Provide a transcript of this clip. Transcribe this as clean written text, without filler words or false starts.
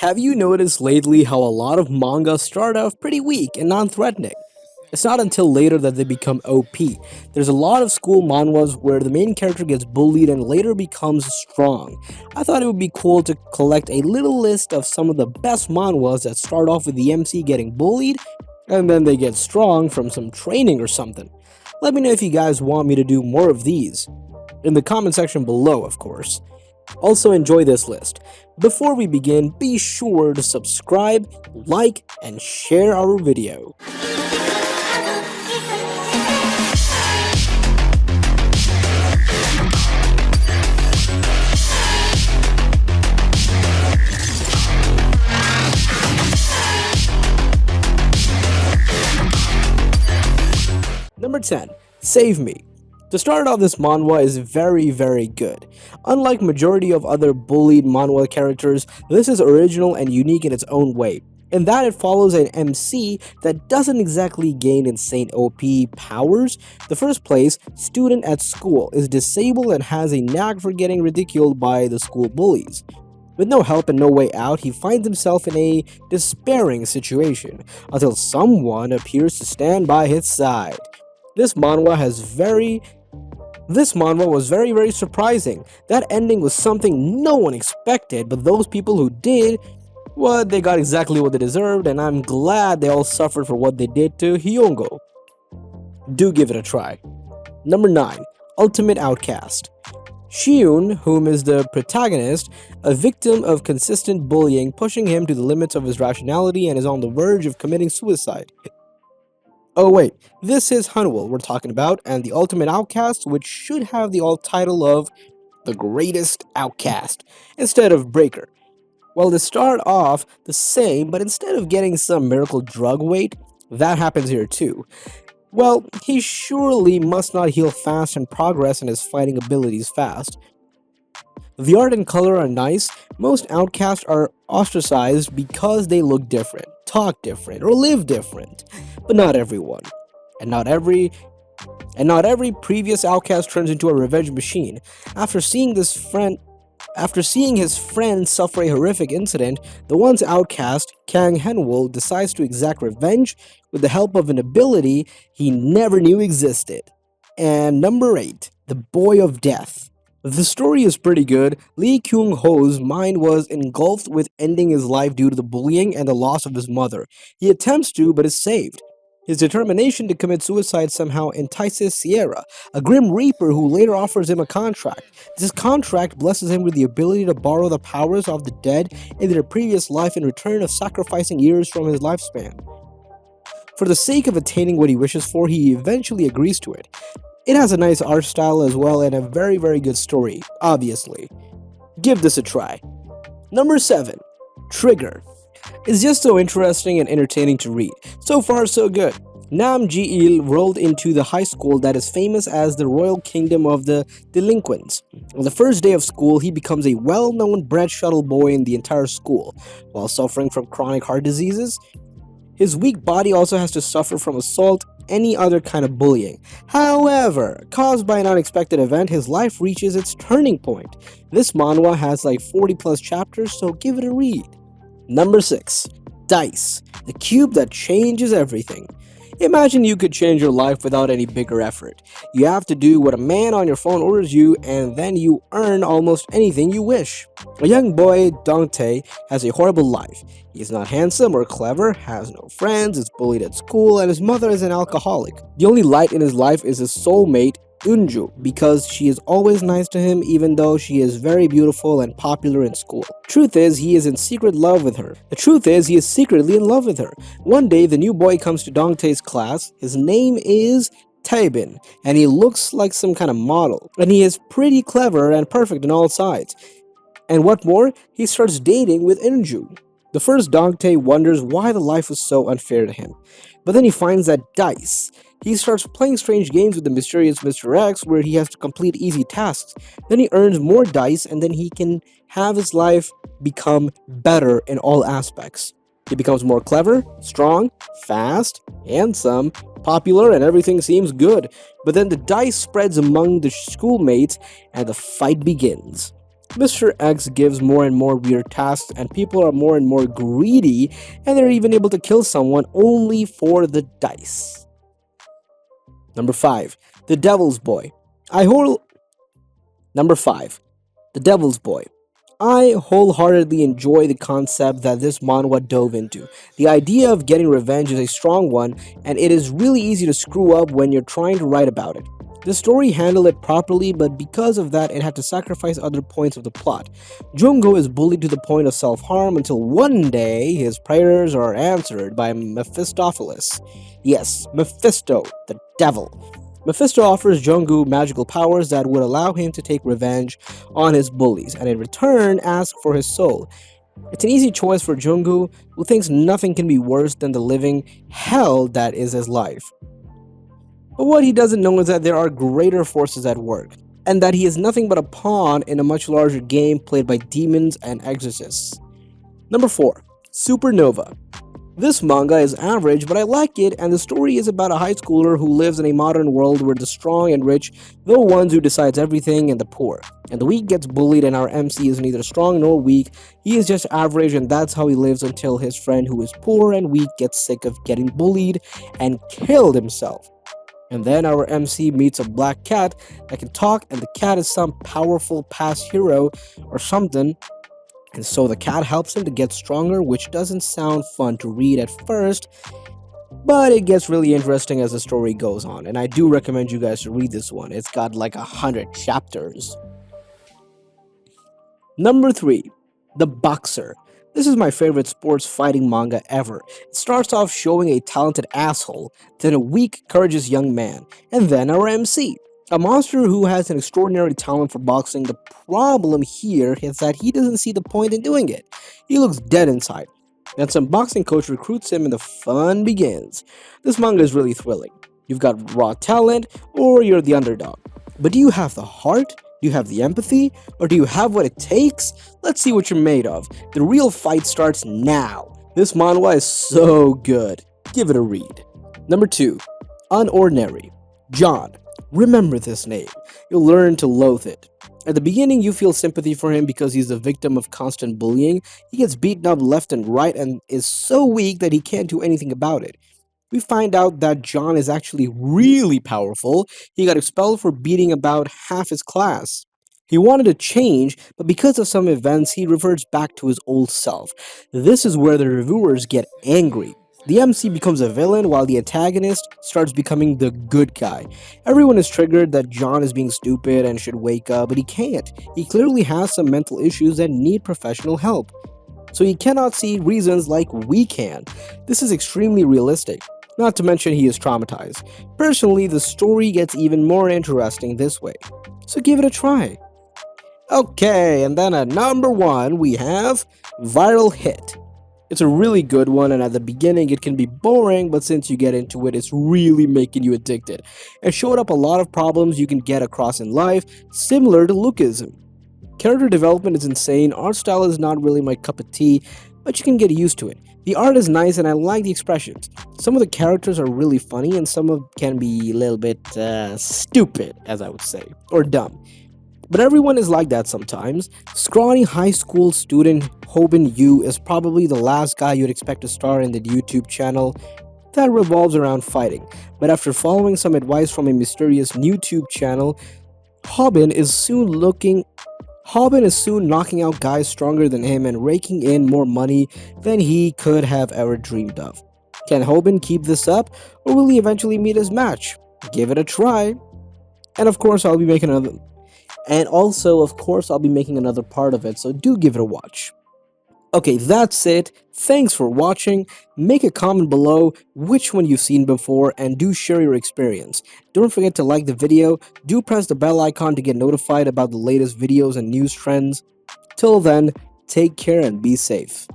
Have you noticed lately how a lot of manga start off pretty weak and non-threatening? It's not until later that they become OP. There's a lot of school manhwas where the main character gets bullied and later becomes strong. I thought it would be cool to collect a little list of some of the best manhwas that start off with the MC getting bullied and then they get strong from some training or something. Let me know if you guys want me to do more of these. In the comment section below, of course. Also enjoy this list. Before we begin, be sure to subscribe, like, and share our video. Number 10. Save Me. To start off, this manhwa is very good. Unlike majority of other bullied manhwa characters, this is original and unique in its own way, in that it follows an MC that doesn't exactly gain insane OP powers. The first place student at school is disabled and has a knack for getting ridiculed by the school bullies. With no help and no way out, he finds himself in a despairing situation, until someone appears to stand by his side. This manhwa was very surprising. That ending was something no one expected, but those people who did, well, they got exactly what they deserved, and I'm glad they all suffered for what they did to Hyungo. Do give it a try. Number 9. Ultimate Outcast. Shiun, whom is the protagonist, a victim of consistent bullying, pushing him to the limits of his rationality and is on the verge of committing suicide. Oh wait, this is Hanwol we're talking about, and the Ultimate Outcast, which should have the alt title of The Greatest Outcast, instead of Breaker. Well, they start off the same, but instead of getting some miracle drug weight, that happens here too. Well, he surely must not heal fast and progress in his fighting abilities fast. The art and color are nice. Most outcasts are ostracized because they look different, talk different, or live different. But not everyone. And not every previous outcast turns into a revenge machine. After seeing his friend suffer a horrific incident, the once outcast, Kang Henwol, decides to exact revenge with the help of an ability he never knew existed. And number 8, The Boy of Death. The story is pretty good. Lee Kyung-ho's mind was engulfed with ending his life due to the bullying and the loss of his mother. He attempts to, but is saved. His determination to commit suicide somehow entices Sierra, a grim reaper who later offers him a contract. This contract blesses him with the ability to borrow the powers of the dead in their previous life in return of sacrificing years from his lifespan. For the sake of attaining what he wishes for, he eventually agrees to it. It has a nice art style as well and a very good story, obviously. Give this a try. Number 7. Trigger. It's just so interesting and entertaining to read. So far so good. Nam Ji-il rolled into the high school that is famous as the Royal Kingdom of the Delinquents. On the first day of school, he becomes a well-known bread shuttle boy in the entire school. While suffering from chronic heart diseases, his weak body also has to suffer from assault, any other kind of bullying. However, caused by an unexpected event, his life reaches its turning point. This manhwa has like 40 plus chapters, so give it a read. Number 6. Dice, the cube that changes everything. Imagine you could change your life without any bigger effort. You have to do what a man on your phone orders you, and then you earn almost anything you wish. A young boy, Dante, has a horrible life. He is not handsome or clever, has no friends, is bullied at school, and his mother is an alcoholic. The only light in his life is his soulmate, Unju, because she is always nice to him even though she is very beautiful and popular in school. Truth is, he is in secret love with her. The truth is, he is secretly in love with her. One day, the new boy comes to Dongtae's class. His name is Taebin, and he looks like some kind of model. And he is pretty clever and perfect on all sides. And what more, he starts dating with Unju. The first Dongtae wonders why the life was so unfair to him. But then he finds that dice. He starts playing strange games with the mysterious Mr. X where he has to complete easy tasks. Then he earns more dice and then he can have his life become better in all aspects. He becomes more clever, strong, fast, handsome, popular, and everything seems good. But then the dice spreads among the schoolmates and the fight begins. Mr. X gives more and more weird tasks, and people are more and more greedy, and they're even able to kill someone only for the dice. Number 5. The Devil's Boy. I whole Number 5. The Devil's Boy. I wholeheartedly enjoy the concept that this manhwa dove into. The idea of getting revenge is a strong one, and it is really easy to screw up when you're trying to write about it. The story handled it properly, but because of that, it had to sacrifice other points of the plot. Jungo is bullied to the point of self harm until one day his prayers are answered by Mephistopheles. Yes, Mephisto, the devil. Mephisto offers Jungkook magical powers that would allow him to take revenge on his bullies, and in return asks for his soul. It's an easy choice for Jungkook, who thinks nothing can be worse than the living hell that is his life. But what he doesn't know is that there are greater forces at work, and that he is nothing but a pawn in a much larger game played by demons and exorcists. Number 4. Supernova. This manga is average, but I like it, and the story is about a high schooler who lives in a modern world where the strong and rich are the ones who decides everything and the poor. And the weak gets bullied, and our MC is neither strong nor weak, he is just average, and that's how he lives until his friend who is poor and weak gets sick of getting bullied and killed himself. And then our MC meets a black cat that can talk, and the cat is some powerful past hero or something. And so the cat helps him to get stronger, which doesn't sound fun to read at first, but it gets really interesting as the story goes on. And I do recommend you guys to read this one. It's got like 100 chapters. Number 3. The Boxer. This is my favorite sports fighting manga ever. It starts off showing a talented asshole, then a weak, courageous young man, and then our MC. A monster who has an extraordinary talent for boxing. The problem here is that he doesn't see the point in doing it. He looks dead inside. Then some boxing coach recruits him and the fun begins. This manga is really thrilling. You've got raw talent or you're the underdog. But do you have the heart? Do you have the empathy? Or do you have what it takes? Let's see what you're made of. The real fight starts now. This manhwa is so good. Give it a read. Number 2. Unordinary John. Remember this name. You'll learn to loathe it. At the beginning, you feel sympathy for him because he's the victim of constant bullying. He gets beaten up left and right and is so weak that he can't do anything about it. We find out that John is actually really powerful. He got expelled for beating about half his class. He wanted to change, but because of some events, he reverts back to his old self. This is where the reviewers get angry. The MC becomes a villain while the antagonist starts becoming the good guy. Everyone is triggered that John is being stupid and should wake up, but he can't. He clearly has some mental issues that need professional help. So he cannot see reasons like we can. This is extremely realistic. Not to mention he is traumatized. Personally, the story gets even more interesting this way. So give it a try. Okay, and then at number 1 we have Viral Hit. It's a really good one, and at the beginning it can be boring, but since you get into it, it's really making you addicted. It showed up a lot of problems you can get across in life, similar to Lukeism. Character development is insane, art style is not really my cup of tea, but you can get used to it. The art is nice and I like the expressions. Some of the characters are really funny and some of can be a little bit stupid, as I would say, or dumb. But everyone is like that sometimes. Scrawny high school student Hoban Yu is probably the last guy you'd expect to star in the YouTube channel that revolves around fighting. But after following some advice from a mysterious YouTube channel, Hoban is soon knocking out guys stronger than him and raking in more money than he could have ever dreamed of. Can Hoban keep this up, or will he eventually meet his match? Give it a try. And of course, I'll be making another part of it, so do give it a watch. Okay, that's it. Thanks for watching. Make a comment below which one you've seen before and do share your experience. Don't forget to like the video. Do press the bell icon to get notified about the latest videos and news trends. Till then, take care and be safe.